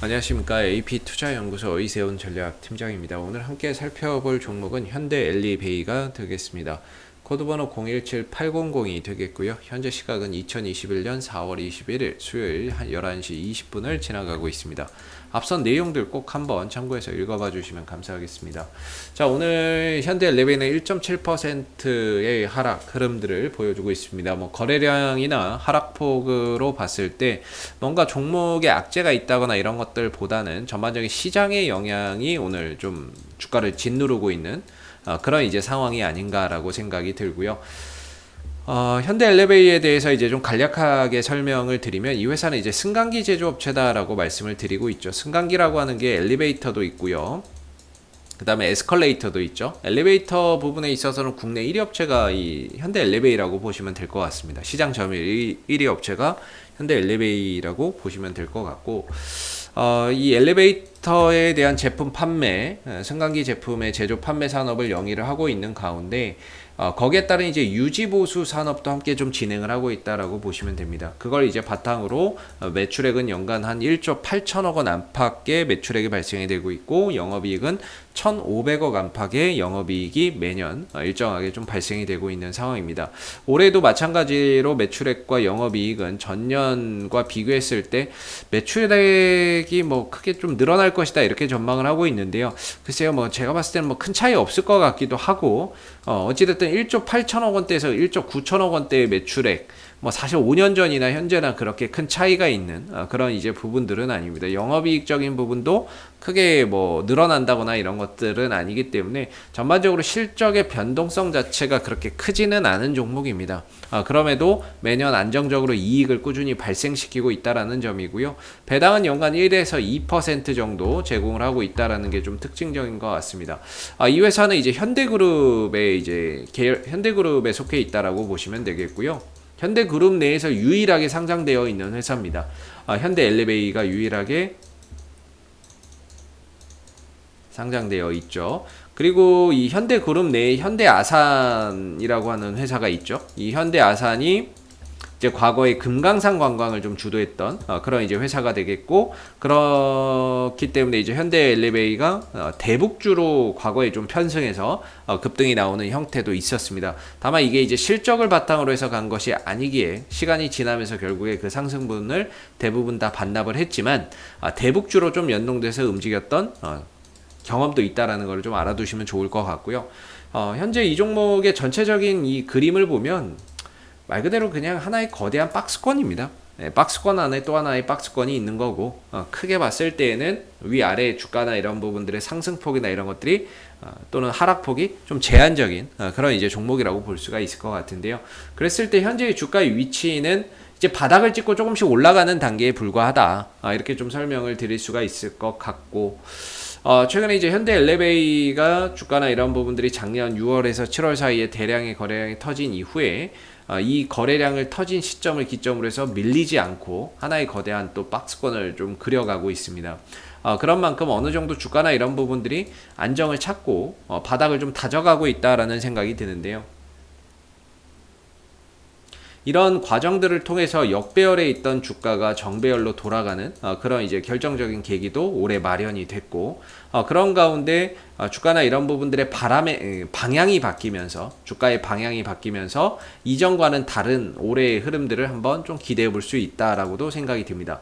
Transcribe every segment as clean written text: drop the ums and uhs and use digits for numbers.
안녕하십니까. AP투자연구소 이세훈 전략팀장입니다. 오늘 함께 살펴볼 종목은 현대엘리베이가 되겠습니다. 코드번호 017800이 되겠고요. 현재 시각은 2021년 4월 21일 수요일 11시 20분을 지나가고 있습니다. 앞선 내용들 꼭 한번 참고해서 읽어봐 주시면 감사하겠습니다. 자, 오늘 현대엘리베이는 1.7%의 하락 흐름들을 보여주고 있습니다. 거래량이나 하락폭으로 봤을 때 뭔가 종목에 악재가 있다거나 이런 것들보다는 전반적인 시장의 영향이 오늘 좀 주가를 짓누르고 있는 그런 이제 상황이 아닌가라고 생각이 들고요. 현대엘리베이에 대해서 이제 좀 간략하게 설명을 드리면 이 회사는 이제 승강기 제조업체다라고 말씀을 드리고 있죠. 승강기라고 하는 게 엘리베이터도 있고요. 그 다음에 에스컬레이터도 있죠. 엘리베이터 부분에 있어서는 국내 1위 업체가 이 현대엘리베이라고 보시면 될 것 같습니다. 시장 점유율 1위 업체가 현대엘리베이라고 보시면 될 것 같고, 이 엘리베이터에 대한 제품 판매, 승강기 제품의 제조 판매 산업을 영위를 하고 있는 가운데 거기에 따른 이제 유지보수 산업도 함께 좀 진행을 하고 있다라고 보시면 됩니다. 그걸 이제 바탕으로 매출액은 연간 한 1조 8천억 원 안팎의 매출액이 발생이 되고 있고, 영업이익은 1,500억 안팎의 영업이익이 매년 일정하게 좀 발생이 되고 있는 상황입니다. 올해도 마찬가지로 매출액과 영업이익은 전년과 비교했을 때 매출액이 크게 좀 늘어날 것이다 이렇게 전망을 하고 있는데요. 글쎄요, 제가 봤을 때는 큰 차이 없을 것 같기도 하고, 어찌됐든 1조 8천억 원대에서 1조 9천억 원대의 매출액, 사실 5년 전이나 현재나 그렇게 큰 차이가 있는 그런 이제 부분들은 아닙니다. 영업이익적인 부분도 크게 늘어난다거나 이런 것들은 아니기 때문에 전반적으로 실적의 변동성 자체가 그렇게 크지는 않은 종목입니다. 그럼에도 매년 안정적으로 이익을 꾸준히 발생시키고 있다라는 점이고요. 배당은 연간 1에서 2% 정도 제공을 하고 있다라는 게 좀 특징적인 것 같습니다. 이 회사는 이제 현대그룹에 현대그룹에 속해 있다라고 보시면 되겠고요. 현대그룹 내에서 유일하게 상장되어 있는 회사입니다. 현대엘리베이가 유일하게 상장되어 있죠. 그리고 이 현대그룹 내에 현대아산이라고 하는 회사가 있죠. 이 현대아산이 이제 과거에 금강산 관광을 좀 주도했던 그런 이제 회사가 되겠고, 그렇기 때문에 이제 현대엘리베이가 대북주로 과거에 좀 편승해서 급등이 나오는 형태도 있었습니다. 다만 이게 이제 실적을 바탕으로 해서 간 것이 아니기에 시간이 지나면서 결국에 그 상승분을 대부분 다 반납을 했지만, 대북주로 좀 연동돼서 움직였던 경험도 있다라는 걸 좀 알아두시면 좋을 것 같고요. 현재 이 종목의 전체적인 이 그림을 보면 말 그대로 그냥 하나의 거대한 박스권입니다. 박스권 안에 또 하나의 박스권이 있는 거고, 크게 봤을 때에는 위아래 주가나 이런 부분들의 상승폭이나 이런 것들이 또는 하락폭이 좀 제한적인 그런 이제 종목이라고 볼 수가 있을 것 같은데요. 그랬을 때 현재의 주가의 위치는 이제 바닥을 찍고 조금씩 올라가는 단계에 불과하다, 이렇게 좀 설명을 드릴 수가 있을 것 같고, 최근에 이제 현대엘리베이가 주가나 이런 부분들이 작년 6월에서 7월 사이에 대량의 거래량이 터진 이후에 이 거래량을 터진 시점을 기점으로 해서 밀리지 않고 하나의 거대한 또 박스권을 좀 그려가고 있습니다. 그런 만큼 어느 정도 주가나 이런 부분들이 안정을 찾고 바닥을 좀 다져가고 있다라는 생각이 드는데요. 이런 과정들을 통해서 역배열에 있던 주가가 정배열로 돌아가는 그런 이제 결정적인 계기도 올해 마련이 됐고, 그런 가운데 주가나 이런 부분들의 방향이 바뀌면서, 주가의 방향이 바뀌면서 이전과는 다른 올해의 흐름들을 한번 좀 기대해 볼 수 있다라고도 생각이 듭니다.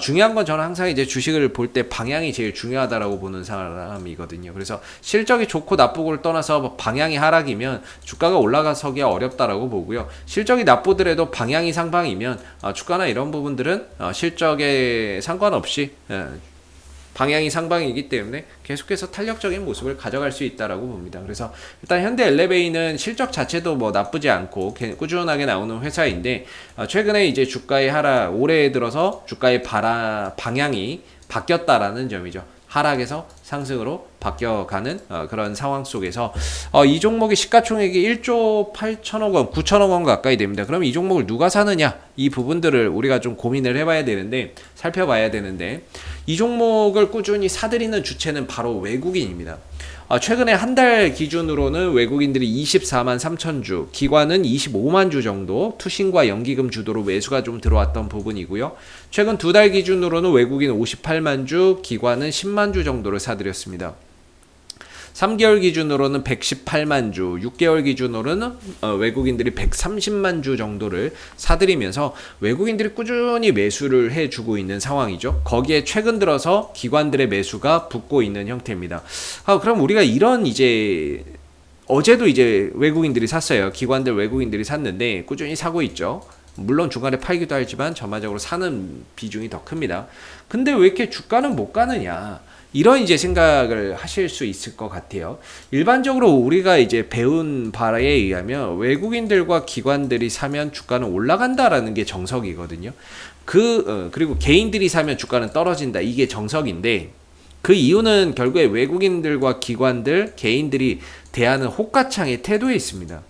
중요한 건 저는 항상 이제 주식을 볼 때 방향이 제일 중요하다라고 보는 사람이거든요. 그래서 실적이 좋고 나쁘고를 떠나서 방향이 하락이면 주가가 올라가서기 어렵다라고 보고요. 실적이 나쁘더라도 방향이 상방이면 주가나 이런 부분들은 실적에 상관없이 방향이 상방이기 때문에 계속해서 탄력적인 모습을 가져갈 수 있다라고 봅니다. 그래서 일단 현대엘리베이는 실적 자체도 나쁘지 않고 꾸준하게 나오는 회사인데, 최근에 이제 주가의 하락, 올해 들어서 주가의 방향이 바뀌었다라는 점이죠. 하락에서 상승으로 바뀌어가는 그런 상황 속에서 이 종목의 시가총액이 1조 8천억 원, 9천억 원 가까이 됩니다. 그럼 이 종목을 누가 사느냐? 이 부분들을 우리가 좀 고민을 해봐야 되는데, 살펴봐야 되는데, 이 종목을 꾸준히 사들이는 주체는 바로 외국인입니다. 최근에 한 달 기준으로는 외국인들이 24만 3천 주, 기관은 25만 주 정도 투신과 연기금 주도로 매수가 좀 들어왔던 부분이고요. 최근 두 달 기준으로는 외국인 58만 주, 기관은 10만 주 정도를 사들였습니다. 3개월 기준으로는 118만 주, 6개월 기준으로는 외국인들이 130만 주 정도를 사들이면서 외국인들이 꾸준히 매수를 해주고 있는 상황이죠. 거기에 최근 들어서 기관들의 매수가 붙고 있는 형태입니다. 그럼 우리가 이런 이제 어제도 이제 외국인들이 샀어요. 기관들 외국인들이 샀는데 꾸준히 사고 있죠. 물론 중간에 팔기도 하지만 전반적으로 사는 비중이 더 큽니다. 근데 왜 이렇게 주가는 못 가느냐? 이런 이제 생각을 하실 수 있을 것 같아요. 일반적으로 우리가 이제 배운 바에 의하면 외국인들과 기관들이 사면 주가는 올라간다라는 게 정석이거든요. 그리고 개인들이 사면 주가는 떨어진다. 이게 정석인데 그 이유는 결국에 외국인들과 기관들, 개인들이 대하는 호가창의 태도에 있습니다.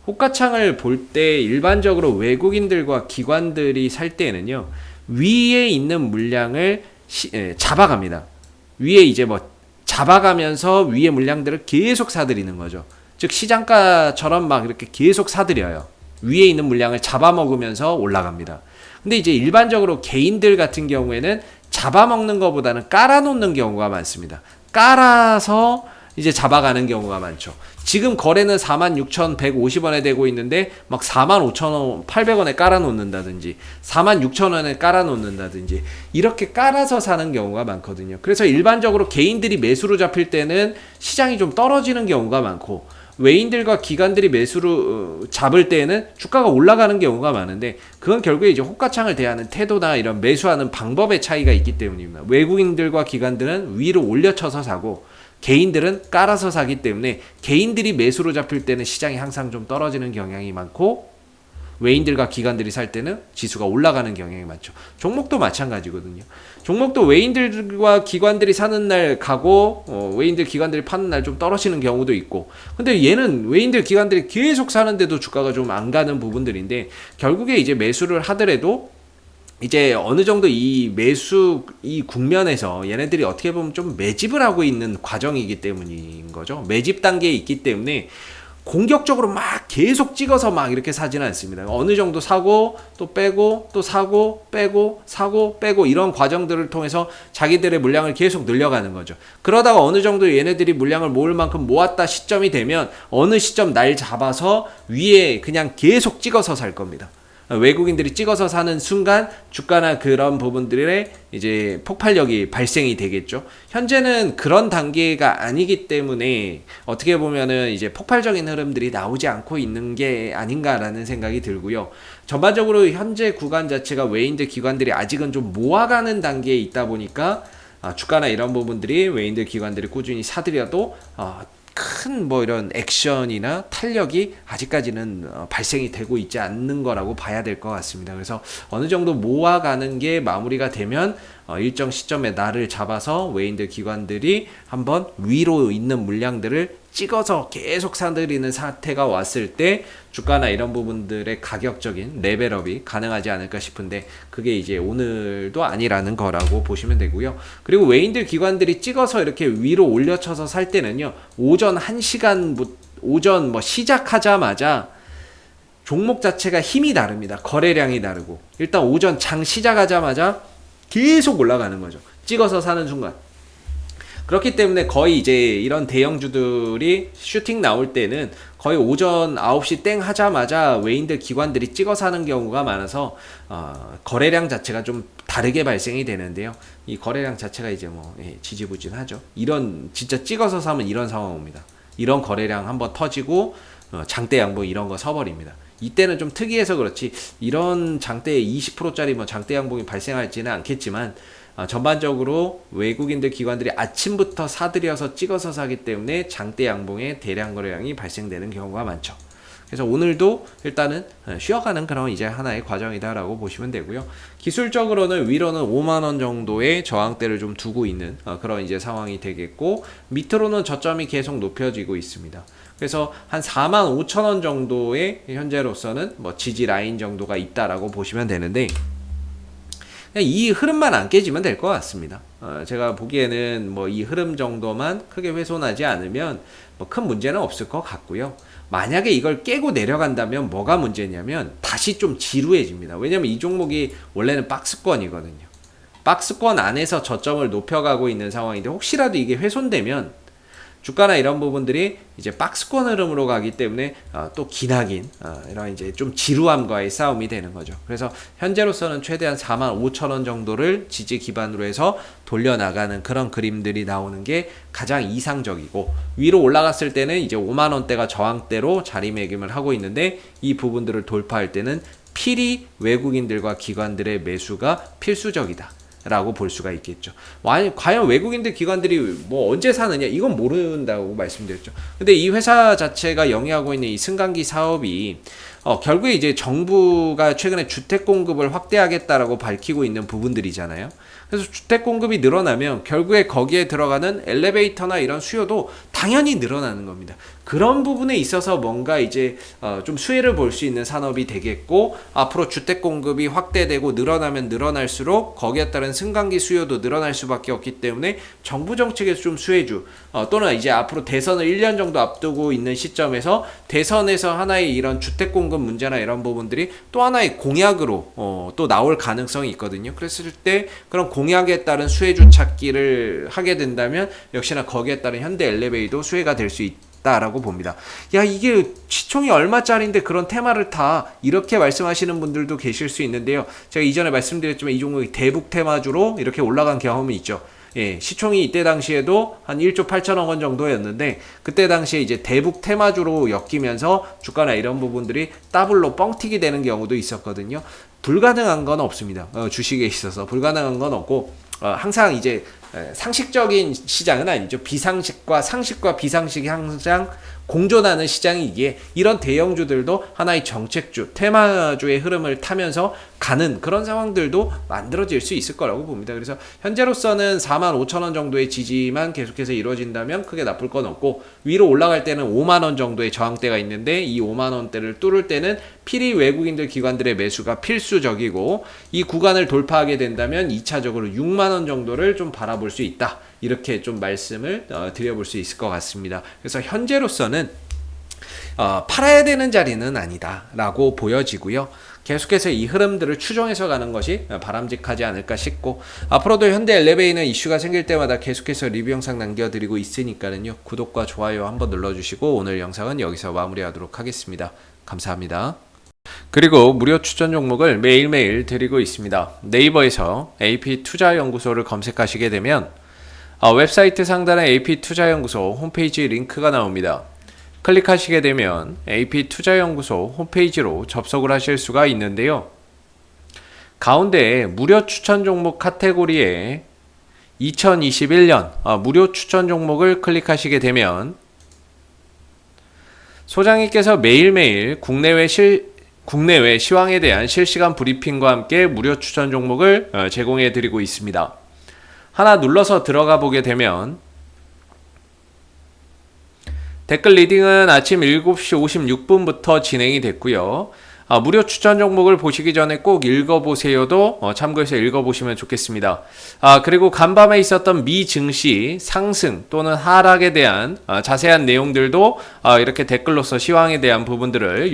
호가창을 볼 때 일반적으로 외국인들과 기관들이 살 때는요, 위에 있는 물량을 잡아갑니다. 위에 이제 뭐 잡아가면서 위에 물량들을 계속 사들이는 거죠. 즉 시장가처럼 막 이렇게 계속 사들여요. 위에 있는 물량을 잡아먹으면서 올라갑니다. 근데 이제 일반적으로 개인들 같은 경우에는 잡아먹는 것보다는 깔아놓는 경우가 많습니다. 깔아서 이제 잡아가는 경우가 많죠. 지금 거래는 46,150원에 되고 있는데 막 45,800원에 깔아놓는다든지 46,000원에 깔아놓는다든지 이렇게 깔아서 사는 경우가 많거든요. 그래서 일반적으로 개인들이 매수로 잡힐 때는 시장이 좀 떨어지는 경우가 많고 외인들과 기관들이 매수로 잡을 때에는 주가가 올라가는 경우가 많은데 그건 결국에 이제 호가창을 대하는 태도나 이런 매수하는 방법의 차이가 있기 때문입니다. 외국인들과 기관들은 위로 올려쳐서 사고 개인들은 깔아서 사기 때문에 개인들이 매수로 잡힐 때는 시장이 항상 좀 떨어지는 경향이 많고 외인들과 기관들이 살 때는 지수가 올라가는 경향이 많죠. 종목도 마찬가지거든요. 종목도 외인들과 기관들이 사는 날 가고 외인들 기관들이 파는 날 좀 떨어지는 경우도 있고 근데 얘는 외인들 기관들이 계속 사는데도 주가가 좀 안 가는 부분들인데 결국에 이제 매수를 하더라도 이제 어느 정도 이 매수 이 국면에서 얘네들이 어떻게 보면 좀 매집을 하고 있는 과정이기 때문인 거죠. 매집 단계에 있기 때문에 공격적으로 막 계속 찍어서 막 이렇게 사지는 않습니다. 어느 정도 사고 또 빼고 또 사고 빼고 사고 빼고 이런 과정들을 통해서 자기들의 물량을 계속 늘려가는 거죠. 그러다가 어느 정도 얘네들이 물량을 모을 만큼 모았다 시점이 되면 어느 시점 날 잡아서 위에 그냥 계속 찍어서 살 겁니다. 외국인들이 찍어서 사는 순간 주가나 그런 부분들의 이제 폭발력이 발생이 되겠죠. 현재는 그런 단계가 아니기 때문에 어떻게 보면은 이제 폭발적인 흐름들이 나오지 않고 있는 게 아닌가라는 생각이 들고요. 전반적으로 현재 구간 자체가 외인들 기관들이 아직은 좀 모아가는 단계에 있다 보니까 주가나 이런 부분들이 외인들 기관들이 꾸준히 사들여도 큰 뭐 이런 액션이나 탄력이 아직까지는 발생이 되고 있지 않는 거라고 봐야 될 것 같습니다. 그래서 어느 정도 모아가는 게 마무리가 되면 일정 시점에 날을 잡아서 외인들 기관들이 한번 위로 있는 물량들을 찍어서 계속 사들이는 사태가 왔을 때 주가나 이런 부분들의 가격적인 레벨업이 가능하지 않을까 싶은데 그게 이제 오늘도 아니라는 거라고 보시면 되고요. 그리고 외인들 기관들이 찍어서 이렇게 위로 올려쳐서 살 때는요. 오전 1시간 오전 뭐 시작하자마자 종목 자체가 힘이 다릅니다. 거래량이 다르고 일단 오전 장 시작하자마자 계속 올라가는 거죠. 찍어서 사는 순간. 그렇기 때문에 거의 이제 이런 대형주들이 슈팅 나올 때는 거의 오전 9시 땡 하자마자 외인들 기관들이 찍어서 하는 경우가 많아서 거래량 자체가 좀 다르게 발생이 되는데요. 이 거래량 자체가 이제 뭐 지지부진하죠. 이런 진짜 찍어서 사면 이런 상황 옵니다. 이런 거래량 한번 터지고 장대 양봉 이런 거 서버립니다. 이때는 좀 특이해서 그렇지 이런 장대에 20%짜리 뭐 장대 양봉이 발생할지는 않겠지만 전반적으로 외국인들 기관들이 아침부터 사들여서 찍어서 사기 때문에 장대 양봉의 대량 거래량이 발생되는 경우가 많죠. 그래서 오늘도 일단은 쉬어가는 그런 이제 하나의 과정이다라고 보시면 되고요. 기술적으로는 위로는 5만원 정도의 저항대를 좀 두고 있는 그런 이제 상황이 되겠고 밑으로는 저점이 계속 높여지고 있습니다. 그래서 한 45,000원 정도의 현재로서는 뭐 지지 라인 정도가 있다라고 보시면 되는데 그냥 이 흐름만 안 깨지면 될 것 같습니다. 제가 보기에는 뭐 이 흐름 정도만 크게 훼손하지 않으면 뭐 큰 문제는 없을 것 같고요. 만약에 이걸 깨고 내려간다면 뭐가 문제냐면 다시 좀 지루해집니다. 왜냐면 이 종목이 원래는 박스권이거든요. 박스권 안에서 저점을 높여가고 있는 상황인데 혹시라도 이게 훼손되면 주가나 이런 부분들이 이제 박스권 흐름으로 가기 때문에 또 기나긴 이런 이제 좀 지루함과의 싸움이 되는 거죠. 그래서 현재로서는 최대한 45,000원 정도를 지지 기반으로 해서 돌려나가는 그런 그림들이 나오는 게 가장 이상적이고, 위로 올라갔을 때는 이제 5만원대가 저항대로 자리매김을 하고 있는데 이 부분들을 돌파할 때는 필히 외국인들과 기관들의 매수가 필수적이다 라고 볼 수가 있겠죠. 과연 외국인들 기관들이 뭐 언제 사느냐 이건 모른다고 말씀드렸죠. 근데 이 회사 자체가 영위하고 있는 이 승강기 사업이 결국에 이제 정부가 최근에 주택 공급을 확대하겠다라고 밝히고 있는 부분들이잖아요. 그래서 주택 공급이 늘어나면 결국에 거기에 들어가는 엘리베이터나 이런 수요도 당연히 늘어나는 겁니다. 그런 부분에 있어서 뭔가 이제 좀 수혜를 볼 수 있는 산업이 되겠고, 앞으로 주택 공급이 확대되고 늘어나면 늘어날수록 거기에 따른 승강기 수요도 늘어날 수밖에 없기 때문에 정부 정책에서 좀 수혜주 또는 이제 앞으로 대선을 1년 정도 앞두고 있는 시점에서 대선에서 하나의 이런 주택 공급 문제나 이런 부분들이 또 하나의 공약으로 또 나올 가능성이 있거든요. 그랬을 때 그런 공약에 따른 수혜주 찾기를 하게 된다면 역시나 거기에 따른 현대 엘리베이도 수혜가 될 수 있다라고 봅니다. 야, 이게 시총이 얼마짜리인데 그런 테마를 다 이렇게 말씀하시는 분들도 계실 수 있는데요. 제가 이전에 말씀드렸지만 이 종목이 대북 테마주로 이렇게 올라간 경험이 있죠. 예, 시총이 이때 당시에도 한 1조 8천억 원 정도였는데 그때 당시에 이제 대북 테마주로 엮이면서 주가나 이런 부분들이 더블로 뻥튀기 되는 경우도 있었거든요. 불가능한 건 없습니다. 주식에 있어서 불가능한 건 없고, 항상 이제 상식적인 시장은 아니죠. 비상식과 상식과 비상식이 항상 공존하는 시장이기에 이런 대형주들도 하나의 정책주, 테마주의 흐름을 타면서 가는 그런 상황들도 만들어질 수 있을 거라고 봅니다. 그래서 현재로서는 45,000원 정도의 지지만 계속해서 이루어진다면 크게 나쁠 건 없고, 위로 올라갈 때는 5만원 정도의 저항대가 있는데 이 5만원대를 뚫을 때는 필히 외국인들 기관들의 매수가 필수적이고, 이 구간을 돌파하게 된다면 2차적으로 6만원 정도를 좀 바라볼 수 있다. 이렇게 좀 말씀을 드려볼 수 있을 것 같습니다. 그래서 현재로서는 팔아야 되는 자리는 아니다 라고 보여지고요. 계속해서 이 흐름들을 추종해서 가는 것이 바람직하지 않을까 싶고, 앞으로도 현대 엘리베이는 이슈가 생길 때마다 계속해서 리뷰 영상 남겨드리고 있으니까는요, 구독과 좋아요 한번 눌러주시고 오늘 영상은 여기서 마무리하도록 하겠습니다. 감사합니다. 그리고 무료 추천 종목을 매일매일 드리고 있습니다. 네이버에서 AP투자연구소를 검색하시게 되면 웹사이트 상단에 AP투자연구소 홈페이지 링크가 나옵니다. 클릭하시게 되면 AP투자연구소 홈페이지로 접속을 하실 수가 있는데요. 가운데 무료 추천 종목 카테고리에 2021년 무료 추천 종목을 클릭하시게 되면 소장님께서 매일매일 국내외 시황에 대한 실시간 브리핑과 함께 무료 추천 종목을 제공해 드리고 있습니다. 하나 눌러서 들어가 보게 되면 댓글 리딩은 아침 7시 56분부터 진행이 됐고요. 무료 추천 종목을 보시기 전에 꼭 읽어보세요도 참고해서 읽어보시면 좋겠습니다. 그리고 간밤에 있었던 미 증시 상승 또는 하락에 대한 자세한 내용들도 이렇게 댓글로서 시황에 대한 부분들을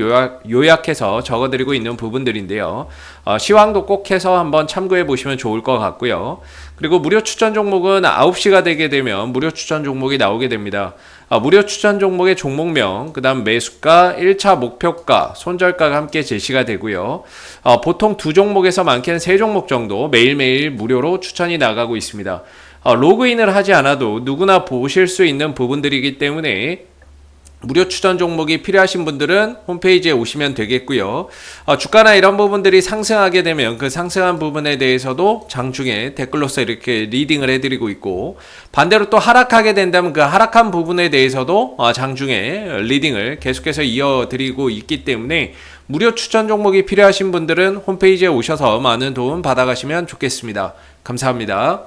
요약해서 적어드리고 있는 부분들인데요. 시황도 꼭 해서 한번 참고해 보시면 좋을 것 같고요. 그리고 무료 추천 종목은 9시가 되게 되면 무료 추천 종목이 나오게 됩니다. 무료 추천 종목의 종목명, 그 다음 매수가, 1차 목표가, 손절가가 함께 제시가 되고요. 보통 두 종목에서 많게는 세 종목 정도 매일매일 무료로 추천이 나가고 있습니다. 로그인을 하지 않아도 누구나 보실 수 있는 부분들이기 때문에 무료 추천 종목이 필요하신 분들은 홈페이지에 오시면 되겠고요. 주가나 이런 부분들이 상승하게 되면 그 상승한 부분에 대해서도 장중에 댓글로서 이렇게 리딩을 해드리고 있고, 반대로 또 하락하게 된다면 그 하락한 부분에 대해서도 장중에 리딩을 계속해서 이어드리고 있기 때문에 무료 추천 종목이 필요하신 분들은 홈페이지에 오셔서 많은 도움 받아가시면 좋겠습니다. 감사합니다.